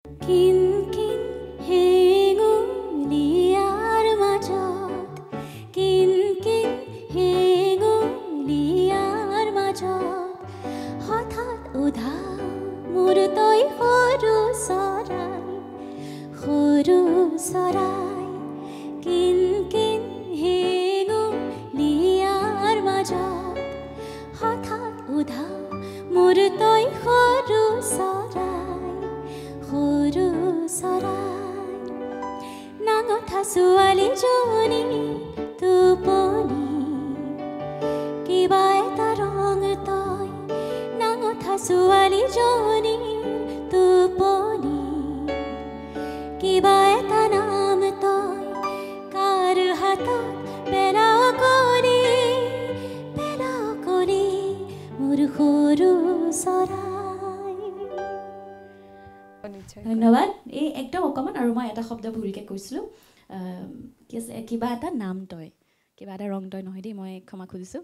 কিন কিন হেঙুলীয়াৰ মাজত কিন কিন হেঙুলীয়াৰ মাজত হঠাৎ উধাও মোৰ তই সৰু চৰাই কিন কিন হেঙুলীয়াৰ মাজত হঠাৎ উধাও মোৰ তই সৰু চৰাই নাঙঠা ছোৱালীজনী টোপনি কিবা এটা ৰং তই নাঙঠা ছোৱালীজনী টোপনি কিবা এটা নাম তই কাৰ হাতত পেলাও কলি মোৰ সৰু চৰাই ধন্যবাদ এই একদম অকমান আৰু মই এটা শব্দ ভুলকে কৈছিলো কি আছে কিবা এটা নাম তই কিবা এটা ৰং তই নহয় দেই মই ক্ষমা খুজিছো